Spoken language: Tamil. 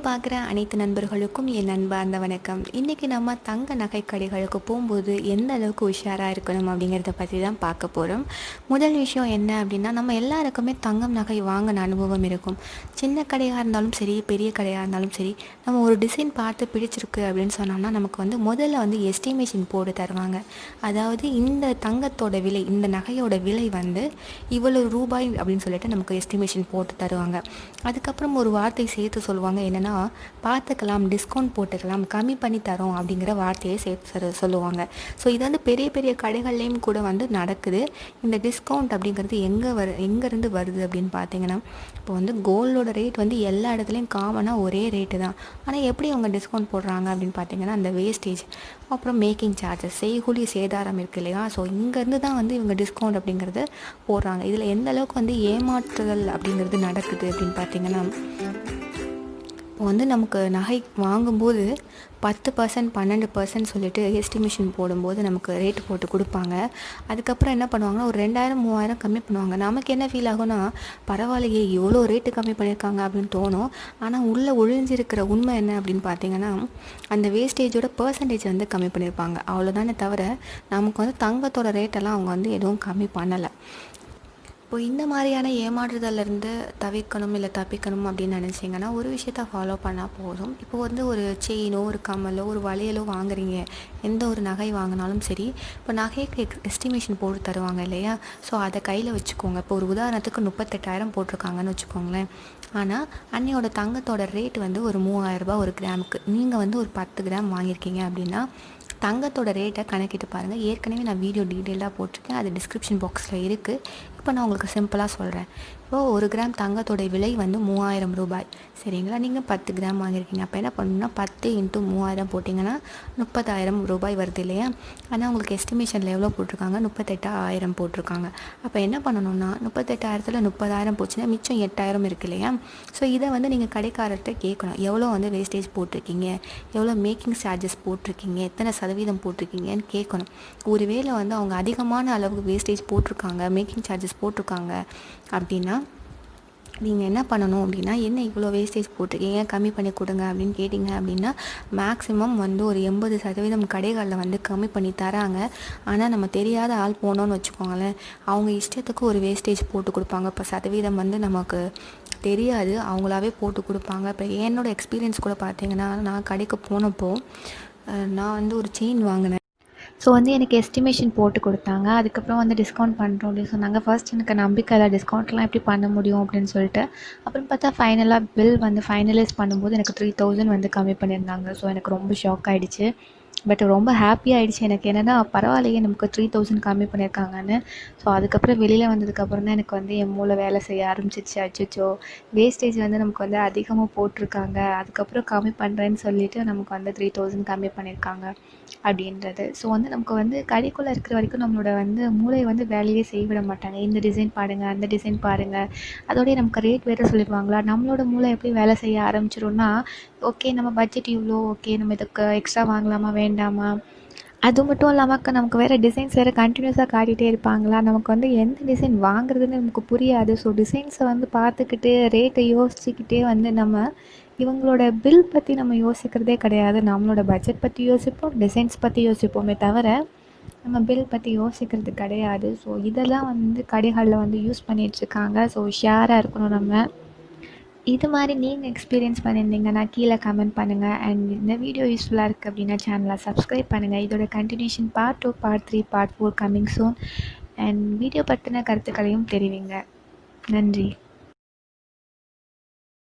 பார்க்குற அனைத்து நண்பர்களுக்கும் என் அன்பார்ந்த வணக்கம். இன்றைக்கி நம்ம தங்க நகை கடைகளுக்கு போகும்போது எந்த அளவுக்கு உஷாராக இருக்கணும் அப்படிங்கிறத பற்றி தான் பார்க்க போகிறோம். முதல் விஷயம் என்ன அப்படின்னா, நம்ம எல்லாருக்குமே தங்கம் நகை வாங்கின அனுபவம் இருக்கும். சின்ன கடையாக இருந்தாலும் சரி, பெரிய கடையாக இருந்தாலும் சரி, நம்ம ஒரு டிசைன் பார்த்து பிடிச்சிருக்கு அப்படின்னு சொன்னோம்னா நமக்கு முதல்ல எஸ்டிமேஷன் போட்டு தருவாங்க. அதாவது இந்த தங்கத்தோட விலை, இந்த நகையோட விலை இவ்வளோ ரூபாய் அப்படின்னு சொல்லிட்டு நமக்கு எஸ்டிமேஷன் போட்டு தருவாங்க. அதுக்கப்புறம் ஒரு வார்த்தை சேர்த்து சொல்லுவாங்க, என்னென்னா பார்த்துக்கலாம், டிஸ்கவுண்ட் போட்டுக்கலாம், கம்மி பண்ணி தரோம் அப்படிங்கிற வார்த்தையை சேர்த்து சொல்லுவாங்க. ஸோ இது பெரிய பெரிய கடைகள்லேயும் கூட நடக்குது. இந்த டிஸ்கவுண்ட் அப்படிங்கிறது எங்கேருந்து வருது அப்படின்னு பார்த்தீங்கன்னா, இப்போ கோல்டோட ரேட் எல்லா இடத்துலையும் காமனாக ஒரே ரேட்டு தான். ஆனால் எப்படி அவங்க டிஸ்கவுண்ட் போடுறாங்க அப்படின்னு பார்த்தீங்கன்னா, அந்த வேஸ்டேஜ், அப்புறம் மேக்கிங் சார்ஜஸ், செய்கூலி சேதாரம் இருக்குது இல்லையா, ஸோ இங்கேருந்து தான் இவங்க டிஸ்கவுண்ட் அப்படிங்கிறது போடுறாங்க. இதில் எந்த அளவுக்கு ஏமாற்றுதல் அப்படிங்கிறது நடக்குது அப்படின்னு பார்த்தீங்கன்னா, இப்போ நமக்கு நகை வாங்கும்போது 10% 12% சொல்லிட்டு எஸ்டிமேஷன் போடும்போது நமக்கு ரேட்டு போட்டு கொடுப்பாங்க. அதுக்கப்புறம் என்ன பண்ணுவாங்கன்னா, ஒரு 2000 3000 கம்மி பண்ணுவாங்க. நமக்கு என்ன ஃபீல் ஆகும்னா, பரவாயில்லையே இவ்வளோ ரேட்டு கம்மி பண்ணியிருக்காங்க அப்படின்னு தோணும். ஆனால் உள்ளே ஒழிஞ்சிருக்கிற உண்மை என்ன அப்படின்னு பார்த்தீங்கன்னா, அந்த வேஸ்டேஜோட பர்சன்டேஜ் கம்மி பண்ணியிருப்பாங்க. அவ்வளோதானே தவிர நமக்கு தங்கத்தோட ரேட்டெல்லாம் அவங்க எதுவும் கம்மி பண்ணலை. இப்போ இந்த மாதிரியான ஏமாற்றுதலேருந்து தவிர்க்கணும் இல்லை தப்பிக்கணும் அப்படின்னு நினச்சிங்கன்னா, ஒரு விஷயத்த ஃபாலோ பண்ணால் போதும். இப்போ ஒரு செயினோ, ஒரு கம்மலோ, ஒரு வளையலோ வாங்குறீங்க, எந்த ஒரு நகை வாங்கினாலும் சரி, இப்போ நகைக்கு எஸ்டிமேஷன் போட்டு தருவாங்க இல்லையா, ஸோ அதை கையில் வச்சுக்கோங்க. இப்போ ஒரு உதாரணத்துக்கு 38,000 போட்டிருக்காங்கன்னு வச்சுக்கோங்களேன். ஆனால் அன்னையோட தங்கத்தோட ரேட் ஒரு 3000 ரூபாய் ஒரு கிராமுக்கு. நீங்கள் ஒரு 10 கிராம் வாங்கியிருக்கீங்க அப்படின்னா, தங்கத்தோட ரேட்டை கணக்கிட்டு பாருங்கள். ஏற்கனவே நான் வீடியோ டீட்டெயிலாக போட்டிருக்கேன், அது டிஸ்கிரிப்ஷன் பாக்ஸில் இருக்குது. இப்போ நான் உங்களுக்கு சிம்பிளாக சொல்கிறேன். இப்போது ஒரு கிராம் தங்கத்தோட விலை 3000 ரூபாய், சரிங்களா? நீங்கள் 10 கிராம் வாங்கியிருக்கீங்க. அப்போ என்ன பண்ணணும்னா, 10 × 3000 போட்டிங்கன்னா 30,000 ரூபாய் வருது இல்லையா? ஆனால் உங்களுக்கு எஸ்டிமேஷனில் எவ்வளோ போட்டிருக்காங்க? 38,000 போட்டிருக்காங்க. அப்போ என்ன பண்ணணும்னா, 38,000ல் 30,000 போச்சுன்னா மிச்சம் 8,000 இருக்கு இல்லையா? ஸோ இதை நீங்கள் கடைக்காரர்கிட்ட கேட்கணும், எவ்வளோ வேஸ்டேஜ் போட்டிருக்கீங்க, எவ்வளோ மேக்கிங் சார்ஜஸ் போட்டிருக்கீங்க, எத்தனை சதவீதம் போட்டிருக்கீங்கன்னு கேட்கணும். ஒருவேளை அவங்க அதிகமான அளவுக்கு வேஸ்டேஜ் போட்டிருக்காங்க, மேக்கிங் சார்ஜஸ் போட்டிருக்காங்க அப்படின்னா, நீங்கள் என்ன பண்ணணும் அப்படின்னா, என்ன இவ்வளோ வேஸ்டேஜ் போட்டிருக்கீங்க, கம்மி பண்ணி கொடுங்க அப்படின்னு கேட்டிங்க அப்படின்னா, மேக்ஸிமம் ஒரு 80% கடைகளில் கம்மி பண்ணி தராங்க. ஆனால் நம்ம தெரியாத ஆள் போனோன்னு வச்சுக்கோங்களேன், அவங்க இஷ்டத்துக்கு ஒரு வேஸ்டேஜ் போட்டு கொடுப்பாங்க. இப்போ சதவீதம் நமக்கு தெரியாது, அவங்களாவே போட்டு கொடுப்பாங்க. இப்போ என்னோடய எக்ஸ்பீரியன்ஸ் கூட பார்த்தீங்கன்னா, நான் கடைக்கு போனப்போ நான் ஒரு செயின் வாங்கினேன். ஸோ எனக்கு எஸ்டிமேஷன் போட்டு கொடுத்தாங்க. அதுக்கப்புறம் டிஸ்கவுண்ட் பண்ணுறோம் அப்படின்னு சொன்னாங்க. ஃபர்ஸ்ட் எனக்கு நம்பிக்கை இல்லை, டிஸ்கவுண்ட்லாம் எப்படி பண்ண முடியும் அப்படின்னு சொல்லிட்டு. அப்புறம் பார்த்தா ஃபைனலாக பில் ஃபைனலைஸ் பண்ணும்போது எனக்கு 3000 கம்மி பண்ணியிருந்தாங்க. ஸோ எனக்கு ரொம்ப ஷாக் ஆகிடுச்சு. பட் ரொம்ப ஹாப்பி ஆகிடுச்சு எனக்கு. என்னென்னா, பரவாயில்லையே நமக்கு 3000 கம்மி பண்ணியிருக்காங்கன்னு. ஸோ அதுக்கப்புறம் வெளியில் வந்ததுக்கப்புறம் தான் எனக்கு என் மூளை வேலை செய்ய ஆரம்பிச்சிச்சு. அச்சோ, வேஸ்டேஜ் நமக்கு அதிகமாக போட்டிருக்காங்க, அதுக்கப்புறம் கம்மி பண்ணுறேன்னு சொல்லிவிட்டு நமக்கு 3000 கம்மி பண்ணியிருக்காங்க அப்படின்றது. ஸோ நமக்கு கடைக்குள்ளே இருக்கிற வரைக்கும் நம்மளோட மூளை வேலையே செய்ய விட மாட்டாங்க. இந்த டிசைன் பாருங்கள், அந்த டிசைன் பாருங்கள், அதோடய நமக்கு ரேட் வேறு சொல்லிடுவாங்களா. நம்மளோட மூளை எப்படி வேலை செய்ய ஆரம்பிச்சிடும்னா, ஓகே நம்ம பட்ஜெட் இவ்வளோ, ஓகே நம்ம இதுக்கு எக்ஸ்ட்ரா வாங்கலாமா வேண்டாமா, அது மட்டும் இல்லாமல் நமக்கு வேறு டிசைன்ஸ் வேறு கண்டினியூஸாக காட்டிகிட்டே இருப்பாங்களா. நமக்கு எந்த டிசைன் வாங்குறதுன்னு நமக்கு புரியாது. ஸோ டிசைன்ஸை பார்த்துக்கிட்டு ரேட்டை யோசிச்சுக்கிட்டே நம்ம இவங்களோட பில் பற்றி நம்ம யோசிக்கிறதே கிடையாது. நம்மளோட பட்ஜெட் பற்றி யோசிப்போம், டிசைன்ஸ் பற்றி யோசிப்போமே தவிர நம்ம பில் பற்றி யோசிக்கிறது கிடையாது. ஸோ இதெல்லாம் கடைகளில் யூஸ் பண்ணிகிட்ருக்காங்க. ஸோ ஷேராக இருக்கணும் நம்ம. இது மாதிரி நீங்கள் எக்ஸ்பீரியன்ஸ் பண்ணியிருந்தீங்கன்னா கீழே கமெண்ட் பண்ணுங்கள். அண்ட் இந்த வீடியோ யூஸ்ஃபுல்லாக இருக்குது அப்படின்னா சேனலை சப்ஸ்கிரைப் பண்ணுங்கள். இதோட continuation part 2, part 3, part 4 coming soon. And video பற்றின கருத்துக்களையும் தெரிவிங்க. நன்றி.